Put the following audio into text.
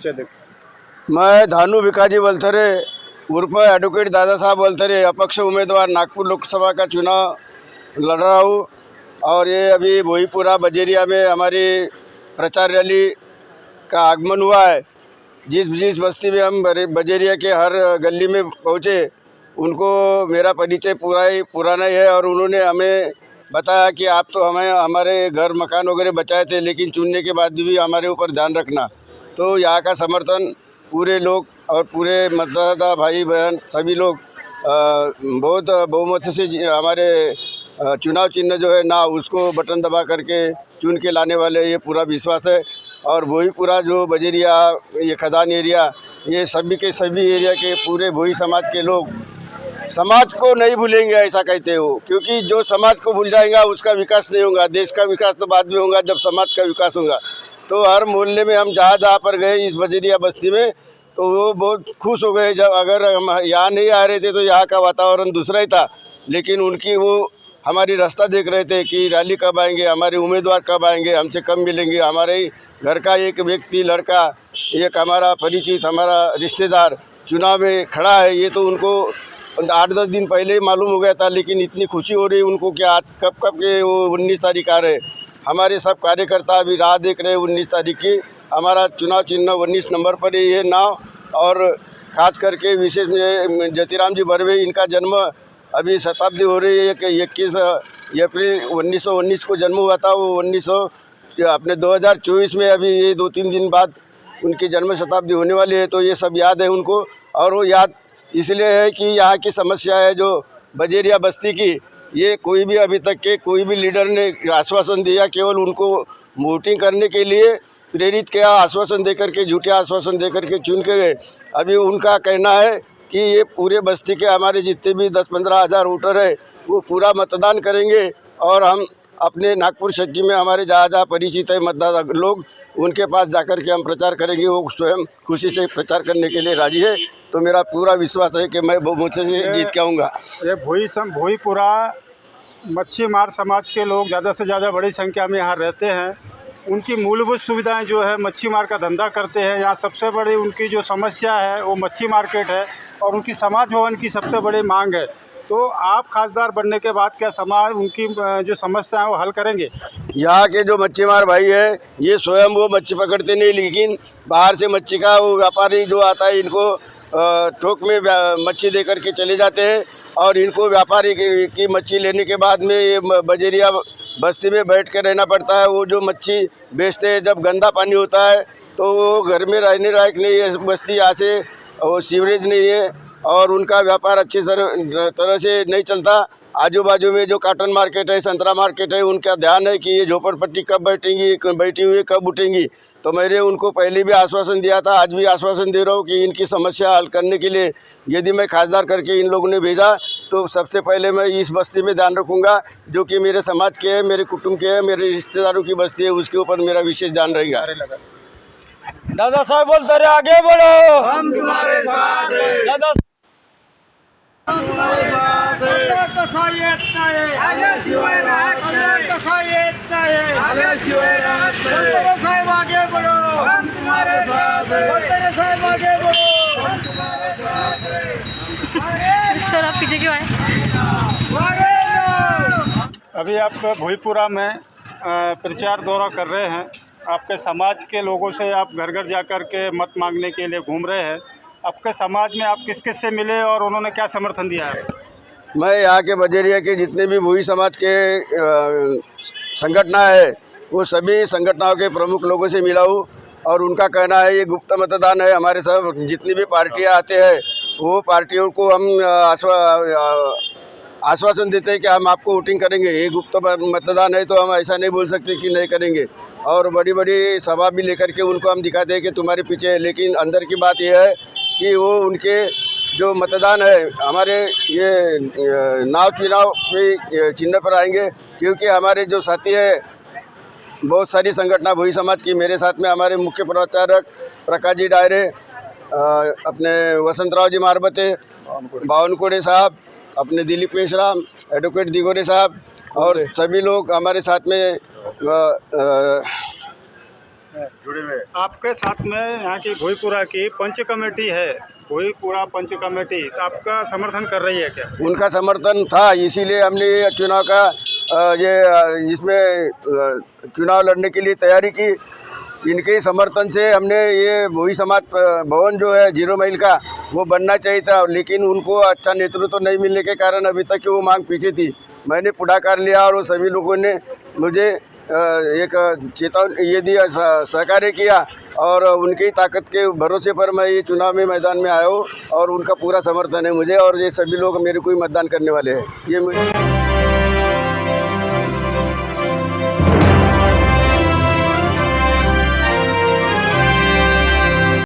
परिचय दें। मैं धानु भिकाजी वलथरे उर्फ एडवोकेट दादा साहब वलथरे अपक्ष उम्मीदवार नागपुर लोकसभा का चुनाव लड़ रहा हूँ। और ये अभी भोईपुरा बजेरिया में हमारी प्रचार रैली का आगमन हुआ है। जिस जिस बस्ती में हम बजेरिया के हर गली में पहुँचे उनको मेरा परिचय पुराना ही है और उन्होंने हमें बताया कि आप तो हमें हमारे घर मकान वगैरह बचाए थे, लेकिन चुनने के बाद भी हमारे ऊपर ध्यान रखना। तो यहाँ का समर्थन पूरे लोग और पूरे मतदाता भाई बहन सभी लोग बहुत बहुमत से हमारे चुनाव चिन्ह जो है ना उसको बटन दबा करके चुन के लाने वाले, ये पूरा विश्वास है। और भोईपुरा जो बजेरिया ये खदान एरिया, ये सभी के सभी एरिया के पूरे भोई समाज के लोग समाज को नहीं भूलेंगे ऐसा कहते हो, क्योंकि जो समाज को भूल जाएगा उसका विकास नहीं होगा। देश का विकास तो बाद में होगा जब समाज का विकास होगा। तो हर मोहल्ले में हम जहाँ पर गए इस बजेरिया बस्ती में तो वो बहुत खुश हो गए। जब अगर हम यहाँ नहीं आ रहे थे तो यहाँ का वातावरण दूसरा ही था, लेकिन उनकी वो हमारी रास्ता देख रहे थे कि रैली कब आएंगे, हमारे उम्मीदवार कब आएंगे, हमसे कब मिलेंगे। हमारे ही घर का एक व्यक्ति लड़का, एक हमारा परिचित हमारा रिश्तेदार चुनाव में खड़ा है, ये तो उनको 8-10 दिन पहले ही मालूम हो गया था। लेकिन इतनी खुशी हो रही उनको कि आज कब के वो 19 तारीख आ रहे। हमारे सब कार्यकर्ता अभी राह देख रहे 19 तारीख की। हमारा चुनाव चिन्ह 19 नंबर पर ही ये नाव, और खास करके विशेष में ज्योतिराम जी बर्वे, इनका जन्म अभी शताब्दी हो रही है कि 21 अप्रैल 1919 को जन्म हुआ था। वो 2024 में अभी ये 2-3 दिन बाद उनकी जन्म शताब्दी होने वाली है। तो ये सब याद है उनको, और वो याद इसलिए है कि यहाँ की समस्या है जो बजेरिया बस्ती की, ये कोई भी अभी तक के कोई भी लीडर ने आश्वासन दिया, केवल उनको वोटिंग करने के लिए प्रेरित किया, आश्वासन देकर के, झूठे आश्वासन देकर के चुन के गए। अभी उनका कहना है कि ये पूरे बस्ती के हमारे जितने भी 10-15 हज़ार वोटर है वो पूरा मतदान करेंगे, और हम अपने नागपुर शक्ति में हमारे जहाँ परिचित है मतदाता लोग, उनके पास जाकर के हम प्रचार करेंगे। वो स्वयं खुशी से प्रचार करने के लिए राजी है। तो मेरा पूरा विश्वास है कि मैं बहुमत से जीत के आऊँगा। ये भोईपुरा मच्छी मार समाज के लोग ज़्यादा से ज़्यादा बड़ी संख्या में यहाँ रहते हैं। उनकी मूलभूत सुविधाएं जो है, मच्छी मार का धंधा करते हैं। यहाँ सबसे बड़ी उनकी जो समस्या है वो मच्छी मार्केट है, और उनकी समाज भवन की सबसे बड़ी मांग है। तो आप खासदार बनने के बाद क्या समाज उनकी जो समस्या है वो हल करेंगे? यहाँ के जो मच्छी मार भाई है ये स्वयं वो मच्छी पकड़ते नहीं, लेकिन बाहर से मच्छी का वो व्यापारी जो आता है इनको थोक में मच्छी दे करके चले जाते हैं, और इनको व्यापारी की मच्छी लेने के बाद में ये बजेरिया बस्ती में बैठ कर रहना पड़ता है। वो जो मच्छी बेचते हैं, जब गंदा पानी होता है तो वो घर में रहने लायक नहीं है बस्ती, यहाँ से वो सीवरेज नहीं है और उनका व्यापार अच्छी तरह से नहीं चलता। आजू बाजू में जो काटन मार्केट है, संतरा मार्केट है, उनका ध्यान है कि ये झोपड़पट्टी कब बैठी हुई कब उठेंगी। तो मैंने उनको पहले भी आश्वासन दिया था, आज भी आश्वासन दे रहा हूँ कि इनकी समस्या हल करने के लिए यदि मैं खासदार करके इन लोगों ने भेजा तो सबसे पहले मैं इस बस्ती में ध्यान रखूँगा, जो कि मेरे समाज के है, मेरे कुटुंब के है, मेरे रिश्तेदारों की बस्ती है, उसके ऊपर मेरा विशेष ध्यान रहेगा। दादा साहब बोलते रहे आगे बढ़ो, हम तुम्हारे साथ हैं। दादा कसा येत नाही, आल्याशिवाय राहत नाही, कसा येत नाही, आल्याशिवाय राहत नाही। बोलते साहेब आगे बढ़ो, हम तुम्हारे साथ हैं। बोलते साहेब आगे बढ़ो, हम तुम्हारे साथ हैं। सर आप पीछे क्यों आए? अभी आप भोईपुरा में प्रचार दौरा कर रहे हैं। आपके समाज के लोगों से आप घर घर जाकर के मत मांगने के लिए घूम रहे हैं। आपके समाज में आप किस किस से मिले और उन्होंने क्या समर्थन दिया है? मैं यहाँ के बजेरिया के जितने भी भोई समाज के संगठन है वो सभी संगठनों के प्रमुख लोगों से मिला हूँ, और उनका कहना है ये गुप्त मतदान है। हमारे सब जितनी भी पार्टियाँ आते हैं वो पार्टियों को हम आश्वासन देते हैं कि हम आपको वोटिंग करेंगे। ये गुप्त मतदान है तो हम ऐसा नहीं बोल सकते कि नहीं करेंगे, और बड़ी बड़ी सभा भी लेकर के उनको हम दिखाते हैं कि तुम्हारे पीछे है। लेकिन अंदर की बात यह है कि वो उनके जो मतदान है हमारे ये नाव चुनाव के चिन्ह पर आएंगे, क्योंकि हमारे जो साथी है बहुत सारी संगठन भोई समाज की, मेरे साथ में हमारे मुख्य प्रचारक प्रकाश जी डायरे, अपने वसंतराव जी मारबते, बावनकोड़े साहब, अपने दिलीप मेश्राम, एडवोकेट दिगोरे साहब, और सभी लोग हमारे साथ में जुड़े हुए। आपके साथ में यहाँ की भोईपुरा की पंच कमेटी है, भोईपुरा पंच कमेटी, तो आपका समर्थन कर रही है क्या? उनका समर्थन था, इसीलिए हमने ये चुनाव का इसमें चुनाव लड़ने के लिए तैयारी की। इनके समर्थन से हमने ये भोई समाज भवन जो है 0 माइल का वो बनना चाहिए था, लेकिन उनको अच्छा नेतृत्व नहीं मिलने के कारण अभी तक वो मांग पीछे थी। मैंने पुढाकार लिया और सभी लोगों ने मुझे एक चेतावनी ये दिया, सहकार्य किया और उनकी ताकत के भरोसे पर मैं ये चुनाव में मैदान में आया हूँ और उनका पूरा समर्थन है मुझे और ये सभी लोग मेरे को ही मतदान करने वाले हैं। ये मुझे